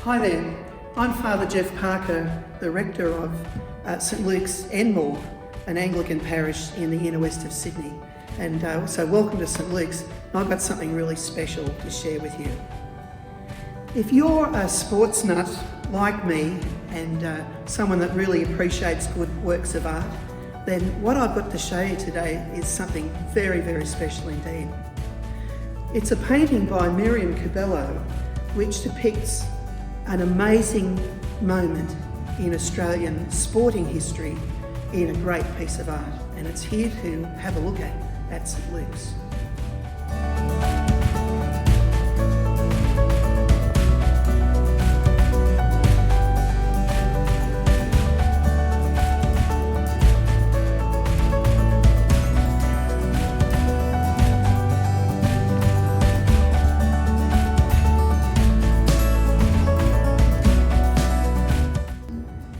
Hi there, I'm Father Jeff Parker, the rector of St Luke's Enmore, an Anglican parish in the inner west of Sydney. And so welcome to St Luke's. I've got something really special to share with you. If you're a sports nut like me and someone that really appreciates good works of art, then what I've got to show you today is something very, very special indeed. It's a painting by Miriam Cabello which depicts an amazing moment in Australian sporting history in a great piece of art, and it's here to have a look at St Luke's.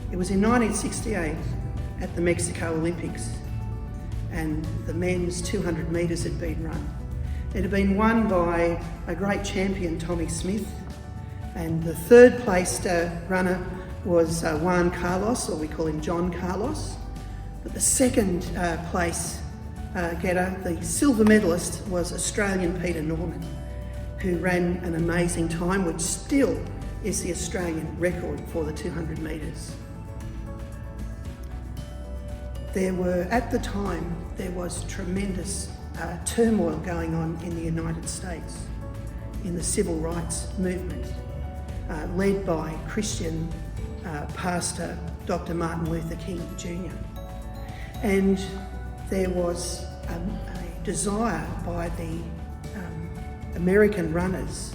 It was in 1968 at the Mexico Olympics, and the men's 200 metres had been run. It had been won by a great champion, Tommy Smith, and the third placed runner was Juan Carlos, or we call him John Carlos. But the second place getter, the silver medalist, was Australian Peter Norman, who ran an amazing time, which still is the Australian record for the 200 metres. At the time, there was tremendous turmoil going on in the United States in the civil rights movement, led by Christian pastor Dr. Martin Luther King Jr. And there was a desire by the American runners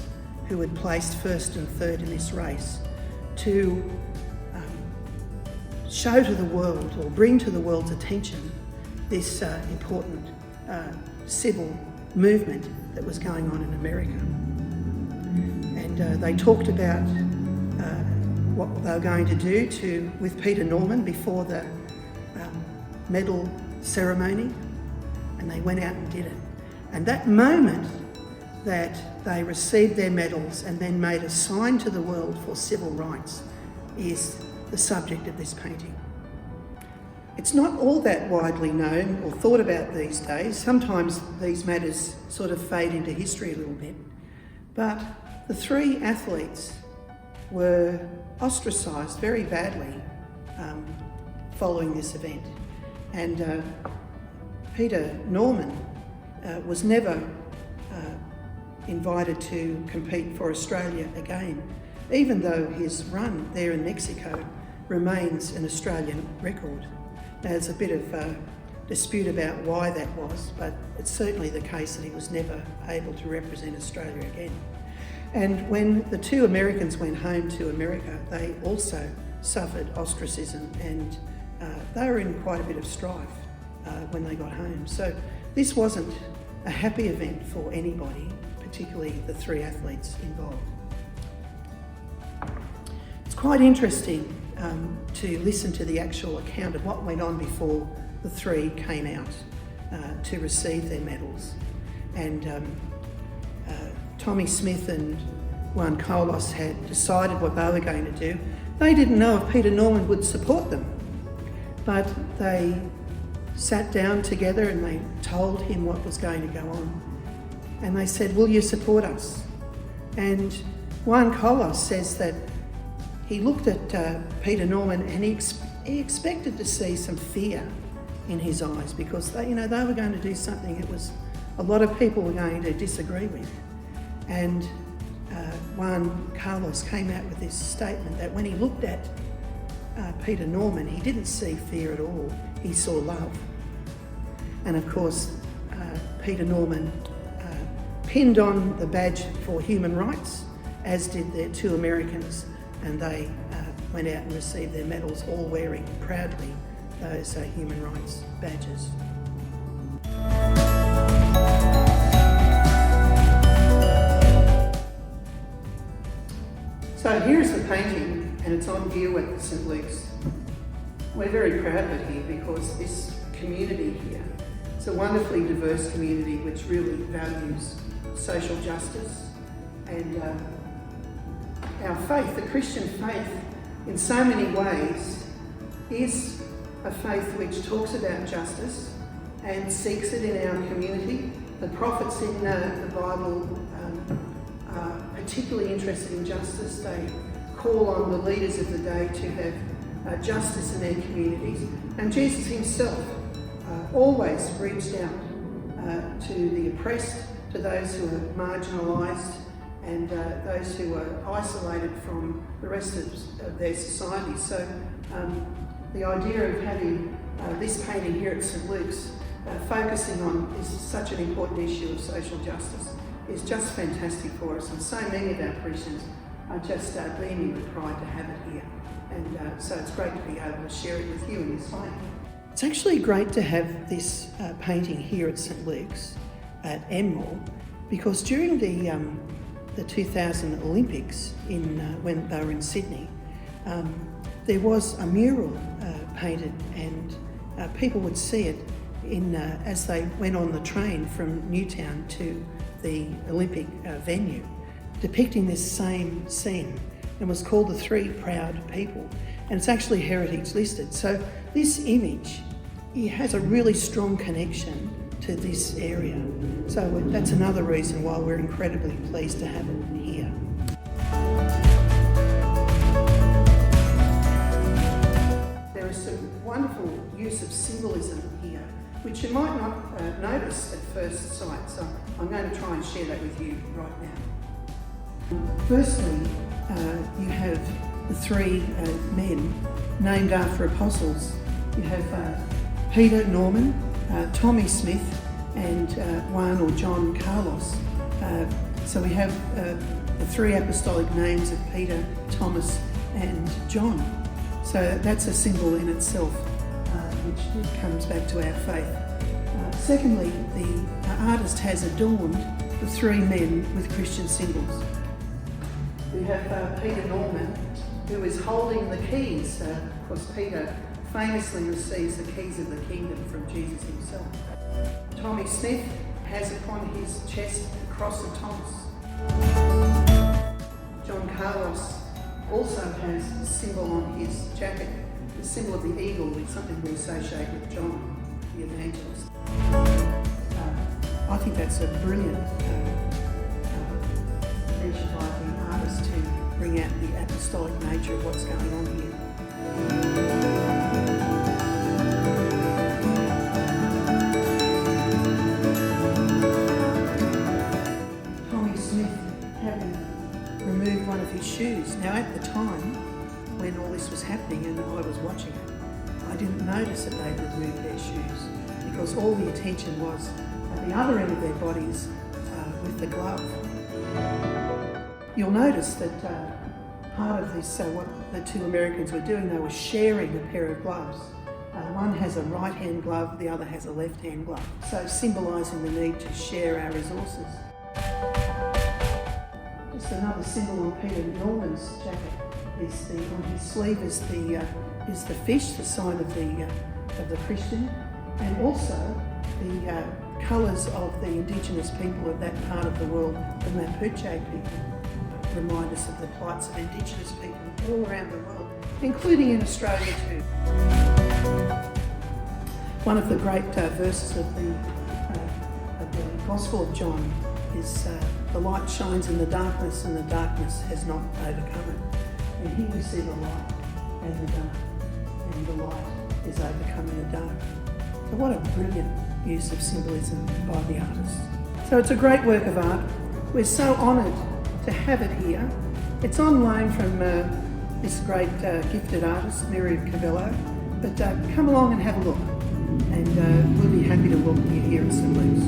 who had placed first and third in this race to show to the world, or bring to the world's attention, this important civil movement that was going on in America. And they talked about what they were going to do with Peter Norman before the medal ceremony, and they went out and did it. And that moment that they received their medals and then made a sign to the world for civil rights is the subject of this painting. It's not all that widely known or thought about these days. Sometimes these matters sort of fade into history a little bit. But the three athletes were ostracised very badly following this event. And Peter Norman was never invited to compete for Australia again, even though his run there in Mexico remains an Australian record. There's a bit of dispute about why that was, but it's certainly the case that he was never able to represent Australia again. And when the two Americans went home to America, they also suffered ostracism, and they were in quite a bit of strife when they got home. So this wasn't a happy event for anybody, particularly the three athletes involved. It's quite interesting to listen to the actual account of what went on before the three came out to receive their medals. And Tommy Smith and Juan Carlos had decided what they were going to do. They didn't know if Peter Norman would support them, but they sat down together and they told him what was going to go on. And they said, "Will you support us?" And Juan Carlos says that he looked at Peter Norman and he expected to see some fear in his eyes, because they were going to do something that was a lot of people were going to disagree with. And Juan Carlos came out with this statement that when he looked at Peter Norman, he didn't see fear at all, he saw love. And of course, Peter Norman pinned on the badge for human rights, as did the two Americans, and they went out and received their medals, all wearing proudly those human rights badges. So here's the painting, and it's on view at St Luke's. We're very proud of it here because this community here, it's a wonderfully diverse community which really values social justice and our faith, the Christian faith, in so many ways is a faith which talks about justice and seeks it in our community. The prophets in the Bible are particularly interested in justice. They call on the leaders of the day to have justice in their communities. And Jesus himself always reached out to the oppressed, to those who are marginalised, and those who are isolated from the rest of their society. So the idea of having this painting here at St Luke's focusing on is such an important issue of social justice is just fantastic for us, and so many of our Christians are just beaming with pride to have it here, and so it's great to be able to share it with you in this way. It's actually great to have this painting here at St Luke's at Enmore, because during the 2000 Olympics when they were in Sydney, there was a mural painted, and people would see it as they went on the train from Newtown to the Olympic venue, depicting this same scene, and was called The Three Proud People, and it's actually heritage listed. So this image, it has a really strong connection to this area. So that's another reason why we're incredibly pleased to have it here. There is some wonderful use of symbolism here, which you might not notice at first sight, so I'm going to try and share that with you right now. Firstly, you have the three men named after apostles. You have Peter, Norman, Tommy Smith, and Juan or John Carlos. So we have the three apostolic names of Peter, Thomas, and John. So that's a symbol in itself, which comes back to our faith. Secondly, the artist has adorned the three men with Christian symbols. We have Peter Norman, who is holding the keys. Of course, Peter famously receives the keys of the kingdom from Jesus himself. Tommy Smith has upon his chest the cross of Thomas. John Carlos also has a symbol on his jacket, the symbol of the eagle, which is something we associate with John the Evangelist. I think that's a brilliant feature by the artist to bring out the apostolic nature of what's going on here. Tommy Smith having removed one of his shoes. Now at the time when all this was happening and I was watching it, I didn't notice that they'd removed their shoes, because all the attention was at the other end of their bodies with the glove. You'll notice that part of this, what the two Americans were doing, they were sharing a pair of gloves. One has a right-hand glove, the other has a left-hand glove. So symbolising the need to share our resources. Just another symbol on Peter Norman's jacket is on his sleeve is the fish, the sign of the Christian, and also the colours of the indigenous people of that part of the world, the Mapuche people, remind us of the plights of indigenous people all around the world, including in Australia too. One of the great verses of the Gospel of John is the light shines in the darkness and the darkness has not overcome it. And here we see the light and the dark, and the light is overcoming the dark. So what a brilliant use of symbolism by the artist. So it's a great work of art. We're so honoured to have it here. It's on loan from this great gifted artist, Miriam Cabello. But come along and have a look, and we'll be happy to welcome you here at St Luke's.